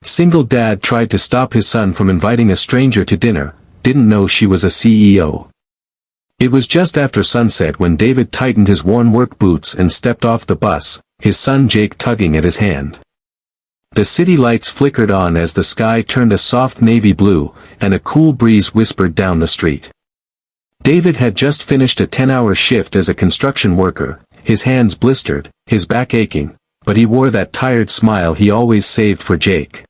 Single dad tried to stop his son from inviting a stranger to dinner, didn't know she was a CEO. It was just after sunset when David tightened his worn work boots and stepped off the bus, his son Jake tugging at his hand. The city lights flickered on as the sky turned a soft navy blue, and a cool breeze whispered down the street. David had just finished a 10-hour shift as a construction worker, his hands blistered, his back aching, but he wore that tired smile he always saved for Jake.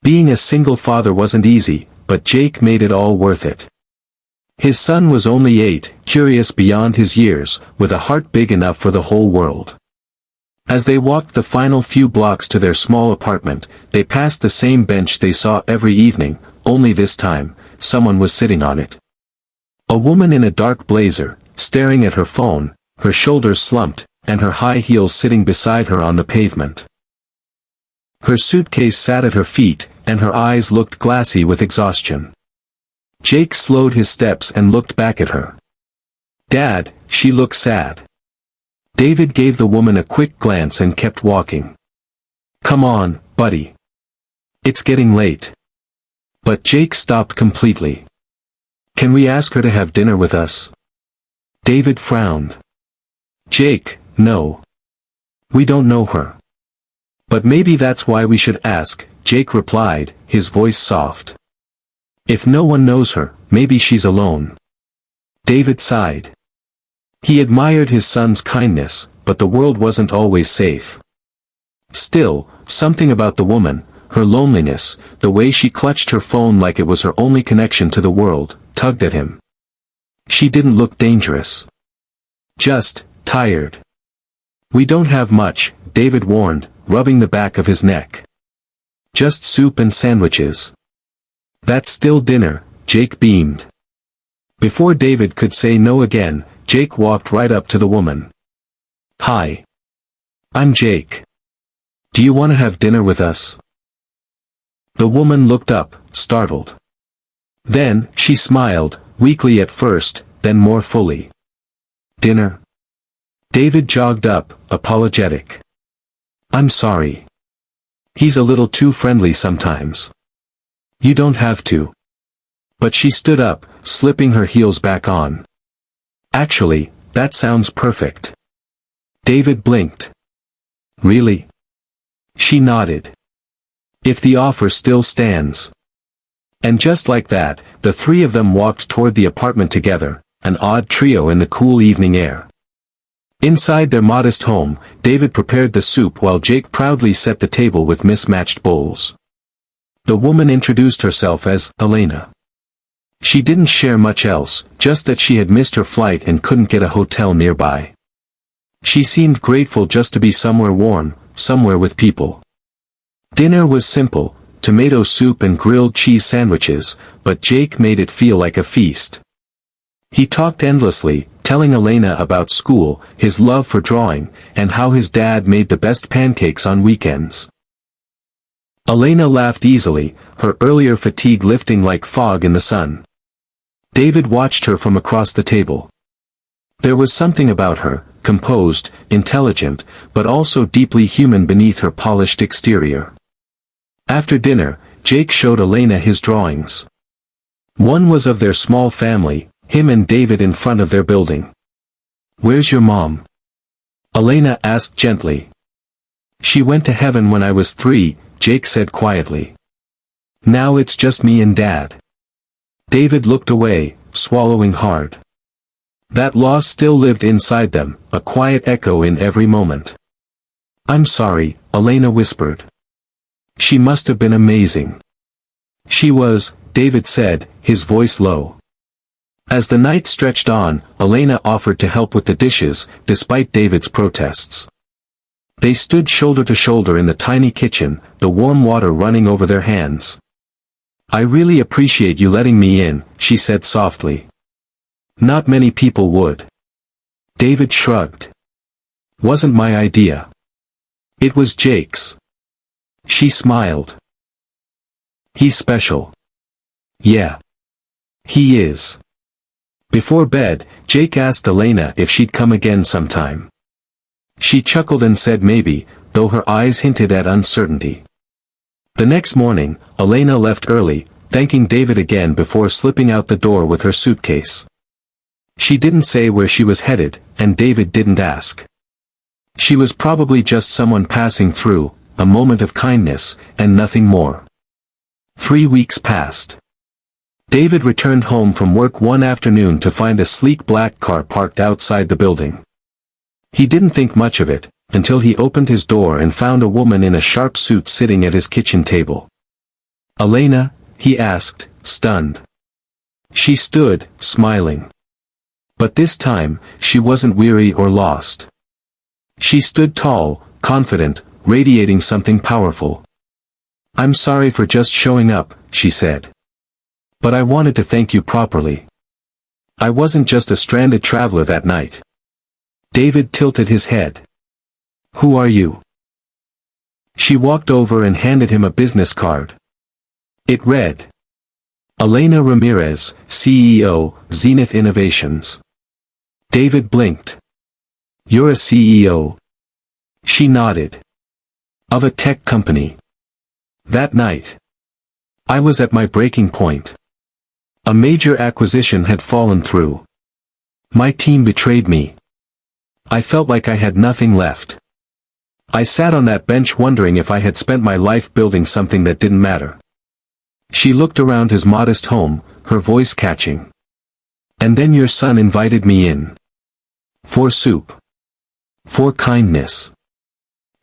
Being a single father wasn't easy, but Jake made it all worth it. His son was only 8, curious beyond his years, with a heart big enough for the whole world. As they walked the final few blocks to their small apartment, they passed the same bench they saw every evening, only this time, someone was sitting on it. A woman in a dark blazer, staring at her phone, her shoulders slumped, and her high heels sitting beside her on the pavement. Her suitcase sat at her feet, and her eyes looked glassy with exhaustion. Jake slowed his steps and looked back at her. "Dad, she looks sad." David gave the woman a quick glance and kept walking. "Come on, buddy. It's getting late." But Jake stopped completely. "Can we ask her to have dinner with us?" David frowned. "Jake, no. We don't know her." "But maybe that's why we should ask," Jake replied, his voice soft. "If no one knows her, maybe she's alone." David sighed. He admired his son's kindness, but the world wasn't always safe. Still, something about the woman, her loneliness, the way she clutched her phone like it was her only connection to the world, tugged at him. She didn't look dangerous. Just tired. "We don't have much," David warned, rubbing the back of his neck. "Just soup and sandwiches." "That's still dinner," Jake beamed. Before David could say no again, Jake walked right up to the woman. "Hi. I'm Jake. Do you want to have dinner with us?" The woman looked up, startled. Then, she smiled, weakly at first, then more fully. "Dinner?" David jogged up, apologetic. "I'm sorry. He's a little too friendly sometimes." "You don't have to." But she stood up, slipping her heels back on. "Actually, that sounds perfect." David blinked. "Really?" She nodded. "If the offer still stands." And just like that, the three of them walked toward the apartment together, an odd trio in the cool evening air. Inside their modest home, David prepared the soup while Jake proudly set the table with mismatched bowls. The woman introduced herself as Elena. She didn't share much else, just that she had missed her flight and couldn't get a hotel nearby. She seemed grateful just to be somewhere warm, somewhere with people. Dinner was simple, tomato soup and grilled cheese sandwiches, but Jake made it feel like a feast. He talked endlessly, telling Elena about school, his love for drawing, and how his dad made the best pancakes on weekends. Elena laughed easily, her earlier fatigue lifting like fog in the sun. David watched her from across the table. There was something about her, composed, intelligent, but also deeply human beneath her polished exterior. After dinner, Jake showed Elena his drawings. One was of their small family, him and David in front of their building. "Where's your mom?" Elena asked gently. "She went to heaven when I was 3, Jake said quietly. "Now it's just me and Dad." David looked away, swallowing hard. That loss still lived inside them, a quiet echo in every moment. "I'm sorry," Elena whispered. "She must have been amazing." "She was," David said, his voice low. As the night stretched on, Elena offered to help with the dishes, despite David's protests. They stood shoulder to shoulder in the tiny kitchen, the warm water running over their hands. "I really appreciate you letting me in," she said softly. "Not many people would." David shrugged. "Wasn't my idea. It was Jake's." She smiled. "He's special." "Yeah. He is." Before bed, Jake asked Elena if she'd come again sometime. She chuckled and said maybe, though her eyes hinted at uncertainty. The next morning, Elena left early, thanking David again before slipping out the door with her suitcase. She didn't say where she was headed, and David didn't ask. She was probably just someone passing through, a moment of kindness, and nothing more. 3 weeks passed. David returned home from work one afternoon to find a sleek black car parked outside the building. He didn't think much of it, until he opened his door and found a woman in a sharp suit sitting at his kitchen table. "Elena?" he asked, stunned. She stood, smiling. But this time, she wasn't weary or lost. She stood tall, confident, radiating something powerful. "I'm sorry for just showing up," she said. "But I wanted to thank you properly. I wasn't just a stranded traveler that night." David tilted his head. "Who are you?" She walked over and handed him a business card. It read, "Elena Ramirez, CEO, Zenith Innovations." David blinked. "You're a CEO?" She nodded. "Of a tech company?" That night, I was at my breaking point. A major acquisition had fallen through. My team betrayed me. I felt like I had nothing left. I sat on that bench wondering if I had spent my life building something that didn't matter. She looked around his modest home, her voice catching. "And then your son invited me in. For soup. For kindness.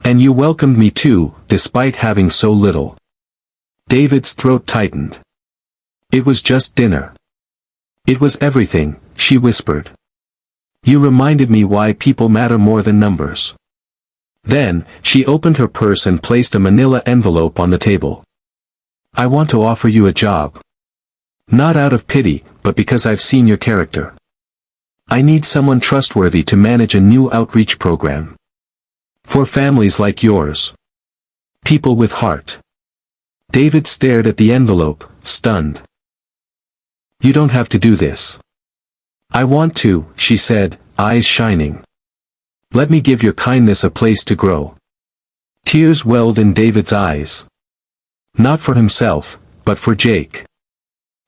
And you welcomed me too, despite having so little." David's throat tightened. "It was just dinner." "It was everything," she whispered. "You reminded me why people matter more than numbers." Then, she opened her purse and placed a manila envelope on the table. "I want to offer you a job. Not out of pity, but because I've seen your character. I need someone trustworthy to manage a new outreach program. For families like yours. People with heart." David stared at the envelope, stunned. "You don't have to do this." "I want to," she said, eyes shining. "Let me give your kindness a place to grow." Tears welled in David's eyes. Not for himself, but for Jake.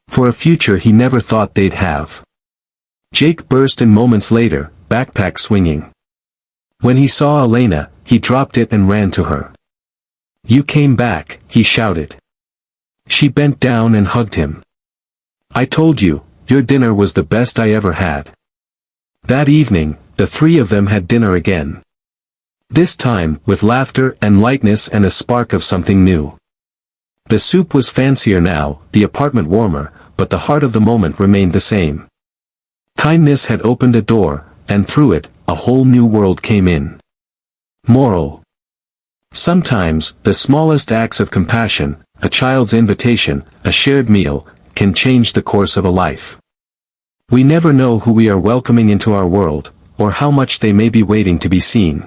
For a future he never thought they'd have. Jake burst in moments later, backpack swinging. When he saw Elena, he dropped it and ran to her. "You came back," he shouted. She bent down and hugged him. "I told you, your dinner was the best I ever had." That evening, the three of them had dinner again. This time, with laughter and lightness and a spark of something new. The soup was fancier now, the apartment warmer, but the heart of the moment remained the same. Kindness had opened a door, and through it, a whole new world came in. Moral. Sometimes, the smallest acts of compassion, a child's invitation, a shared meal, can change the course of a life. We never know who we are welcoming into our world, or how much they may be waiting to be seen.